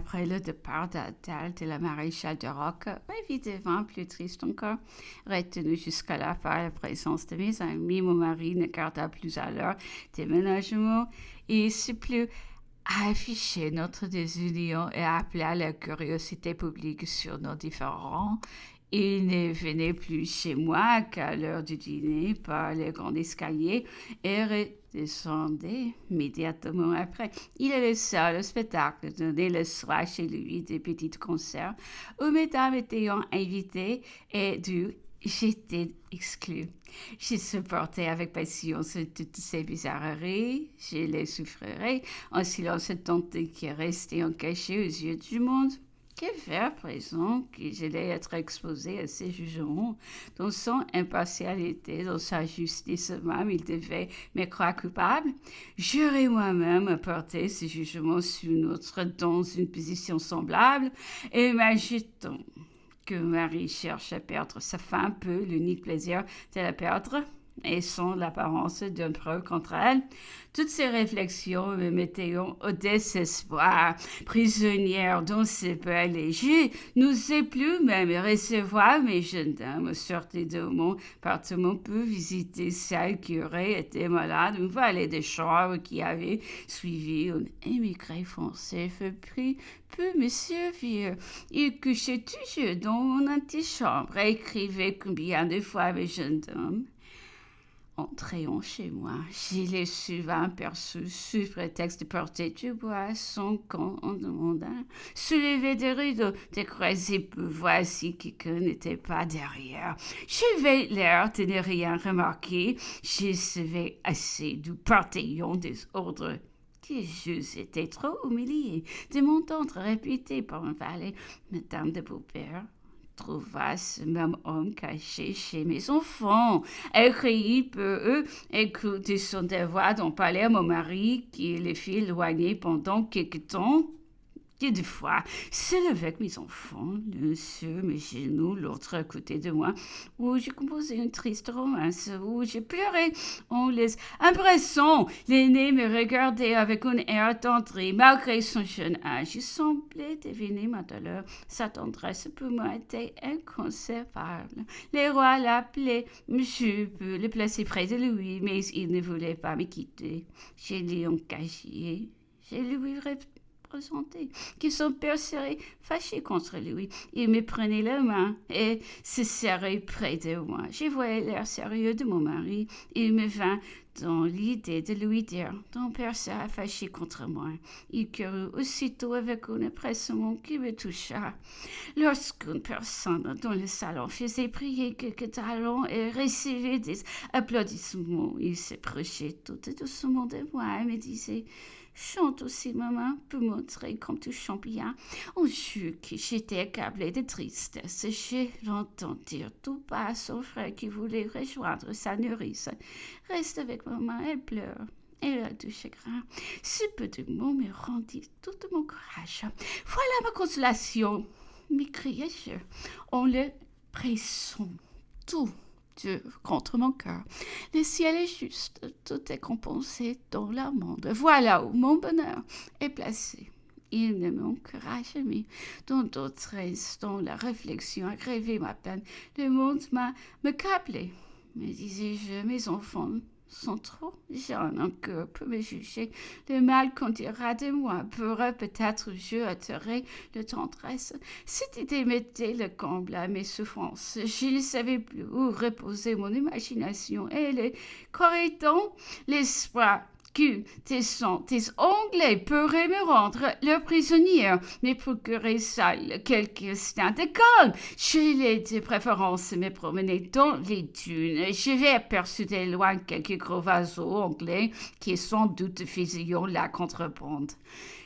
après le départ d'Adèle de la maréchale de Roc, évidemment plus triste encore. Retenu jusqu'à là par la présence de mes amis, mon mari ne garda plus à leur déménagement et c'est plus afficher notre désunion et appeler à la curiosité publique sur nos différends. Il ne venait plus chez moi qu'à l'heure du dîner par les grands escaliers et redescendait immédiatement après. Il allait seul au spectacle, donner le soir chez lui des petits concerts où mesdames étaient invitées et d'où j'étais exclue. Je supportais avec patience toutes ces bizarreries, je les souffrirais en silence tant qui restait en cachet aux yeux du monde. Que faire à présent que j'allais être exposé à ces jugements? Dans son impartialité, dans sa justice même, il devait me croire coupable. J'aurais moi-même apporté ces jugements sur une autre dans une position semblable. Imaginons que Marie cherche à perdre sa femme peut l'unique plaisir de la perdre et sans l'apparence d'une preuve contre elle. Toutes ces réflexions me mettaient au désespoir. Prisonnière dans ces pas légers, n'osais plus même recevoir mes jeunes dames sorties de mon appartement pour visiter celle qui aurait été malade, une valet de chambre qui avait suivi un émigré français pris peu monsieur vieux. Il couchait toujours dans mon antichambre et écrivait combien de fois mes jeunes dames. Entrant chez moi, je l'ai souvent aperçu sous prétexte de porter du bois son camp en demandant, soulever des rideaux, de croiser pour voir si quelqu'un n'était pas derrière. J'avais l'air de ne rien remarquer, je savais assez du portillon des ordres. Que j'eusse été trop humiliée de m'entendre répéter par un valet, Madame de Beaupère trouva ce même homme caché chez mes enfants. Elle criait pour eux, écoutait son devoir d'en parler à mon mari, qui les fit éloigner pendant quelque temps. Et des fois, seul avec mes enfants, l'un sur mes genoux, l'autre à côté de moi, où j'ai composé une triste romance, où j'ai pleuré en les impressant. L'aîné me regardait avec un air attendri, malgré son jeune âge. Il semblait deviner ma douleur. Sa tendresse pour moi était inconcevable. Le roi l'appelait je peux le placer près de lui, mais il ne voulait pas me quitter. Je l'ai engagé. Je lui présenté que son père serait fâché contre lui. Il me prenait la main et se serrait près de moi. Je voyais l'air sérieux de mon mari. Il me vint dans l'idée de lui dire « Ton père sera fâché contre moi ». Il courut aussitôt avec un empressement qui me toucha. Lorsqu'une personne dans le salon faisait prier quelques talons et recevait des applaudissements, il s'approchait tout doucement de moi et me disait « Chante aussi, maman, pour montrer comme tu chantes bien. » On jure que j'étais accablée de tristesse. J'ai entendu dire tout bas à son frère qui voulait rejoindre sa nourrice. « Reste avec maman, elle pleure. » Elle a du chagrin. Ce peu de mots me rendit tout mon courage. « Voilà ma consolation !» m'écriai-je en le pressant tout contre mon cœur. Le ciel est juste, tout est compensé dans le monde. Voilà où mon bonheur est placé. Il ne manquera jamais. Dans d'autres instants, la réflexion aggravait ma peine. Le monde me câblait. Me disais-je, mes enfants sont trop jeunes encore pour me juger. Le mal qu'on dira de moi pourra peut-être jeter de tendresse. Cette idée mettait le comble à mes souffrances. Je ne savais plus où reposer mon imagination et le croyait-on l'espoir que tes ongles pourraient me rendre leur prisonnière, me procurer seul quelques instants de calme. J'allais de préférence me promener dans les dunes. J'avais aperçu de loin quelques gros oiseaux anglais qui sans doute faisaient la contrebande.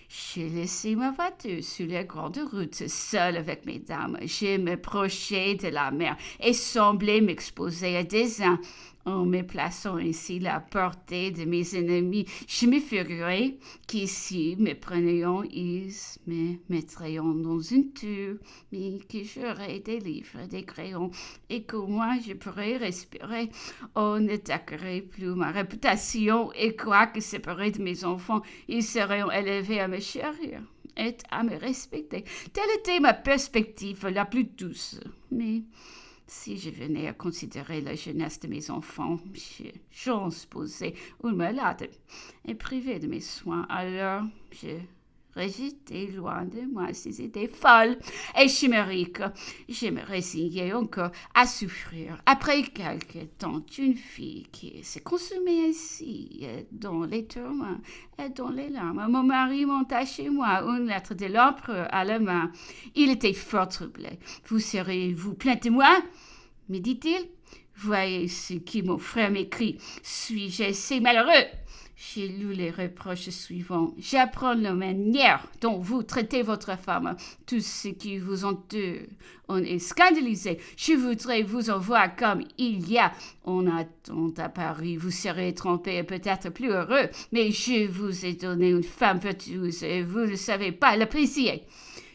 J'ai laissé ma voiture sur la grande route, seule avec mes dames. Je me prochais de la mer et semblais m'exposer à des uns. En me plaçant ainsi à la portée de mes ennemis, je me figurais qu'ici, me prenant, ils me mettraient dans une tour, mais que j'aurais des livres, des crayons, et qu'au moins je pourrais respirer. On n'attaquerait plus ma réputation, et quoique séparés de mes enfants, ils seraient élevés à me chérir. et à me respecter. Telle était ma perspective la plus douce. Mais si je venais à considérer la jeunesse de mes enfants, transposée ou malade et privée de mes soins, alors je rejetais loin de moi ces idées folles et chimériques. Je me résignais encore à souffrir après quelque temps d'une fille qui s'est consumée ainsi dans les tourments et dans les larmes. Mon mari monta chez moi une lettre de l'empereur à la main. Il était fort troublé. « Vous serez-vous plainte de moi ?» me dit-il. « Voyez ce que mon frère m'écrit. Suis-je assez malheureux ?» J'ai lu les reproches suivants. J'apprends la manière dont vous traitez votre femme. Tout ce qui vous entoure en est scandalisé. Je voudrais vous en voir comme il y a. On attend à Paris. Vous serez trompé et peut-être plus heureux. Mais je vous ai donné une femme vertueuse et vous ne savez pas l'apprécier.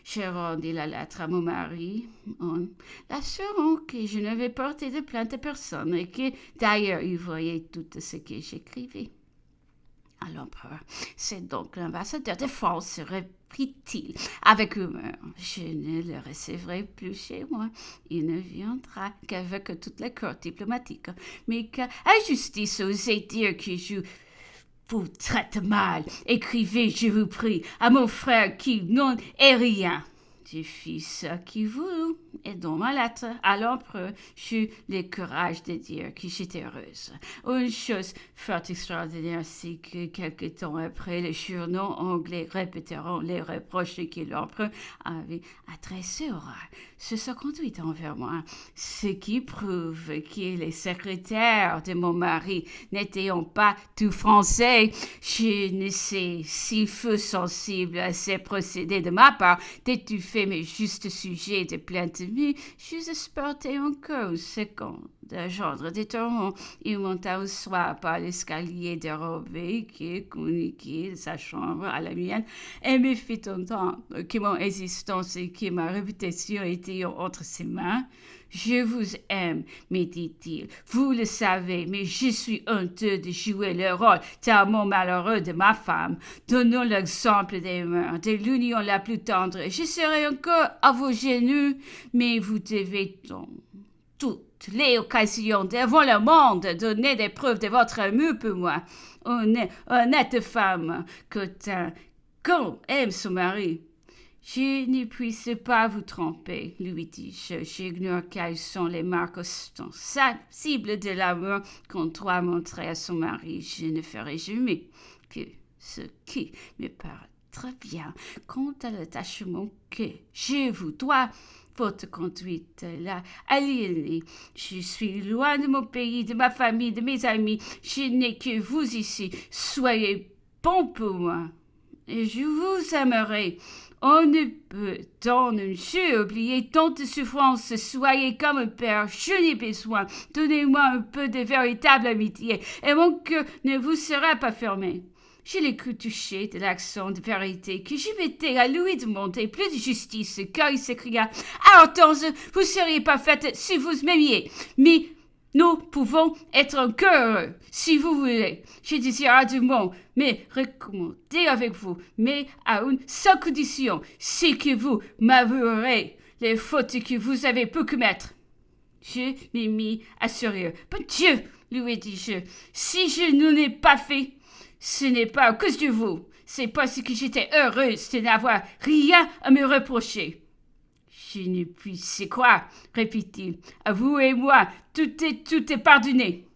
Je rendis la lettre à mon mari en l'assurant que je n'avais porté de plainte à personne et que d'ailleurs il voyait tout ce que j'écrivais. À l'empereur, c'est donc l'ambassadeur de France, reprit-il avec humeur. Je ne le recevrai plus chez moi. Il ne viendra qu'avec toute la cour diplomatique. Mais qu'à justice osez dire que je vous traite mal. Écrivez, je vous prie, à mon frère qui n'en est rien. Je fis ce qu'il voulut, et dans ma lettre à l'empereur, j'eus le courage de dire que j'étais heureuse. Une chose fort extraordinaire, c'est que quelque temps après, les journaux anglais répéteront les reproches que l'empereur avait adressés au roi. Se sont conduits envers moi, ce qui prouve que les secrétaires de mon mari n'étaient pas tout français. Je ne sais s'il fut sensible à ces procédés de ma part d'étouffer mes justes sujets de plainte, mais j'eusse porté encore une seconde à gendre des tourments. Il monta au soir par l'escalier dérobé qui communiquait de sa chambre à la mienne et me fit entendre que mon existence et que ma réputation étaient entre ses mains. « Je vous aime, me dit-il. Vous le savez, mais je suis honteux de jouer le rôle tellement malheureux de ma femme. Donnons l'exemple des mœurs, de l'union la plus tendre. Je serai encore à vos genoux, mais vous devez toutes les occasions devant le monde donner des preuves de votre amour pour moi. Honnête femme, quand aime son mari. Je ne puisse pas vous tromper, lui dis-je. J'ignore quelles sont les marques ostensibles de l'amour qu'on doit montrer à son mari. Je ne ferai jamais que ce qui me paraît très bien. Quant à l'attachement que je vous dois, votre conduite l'a aliéné. Je suis loin de mon pays, de ma famille, de mes amis. Je n'ai que vous ici. Soyez bon pour moi, et je vous aimerai. On ne peut en un jeu oublier tant de souffrances. Soyez comme un père, je n'ai besoin. Donnez-moi un peu de véritable amitié, et mon cœur ne vous sera pas fermé. Je l'ai cru touché de l'accent de vérité que je mettais à lui demander plus de justice, car il s'écria « Ah, Hortense, vous seriez parfaite si vous m'aimiez, mais nous pouvons être encore heureux, si vous voulez. Je désire ardemment me recommander avec vous, mais à une seule condition, c'est que vous m'avouerez les fautes que vous avez pu commettre. » Je m'y mis à sourire. « Bon Dieu, lui dis-je, si je ne l'ai pas fait, ce n'est pas à cause de vous, c'est parce que j'étais heureuse de n'avoir rien à me reprocher. » Je ne puis croire, répétait-il. À vous et moi, tout est pardonné.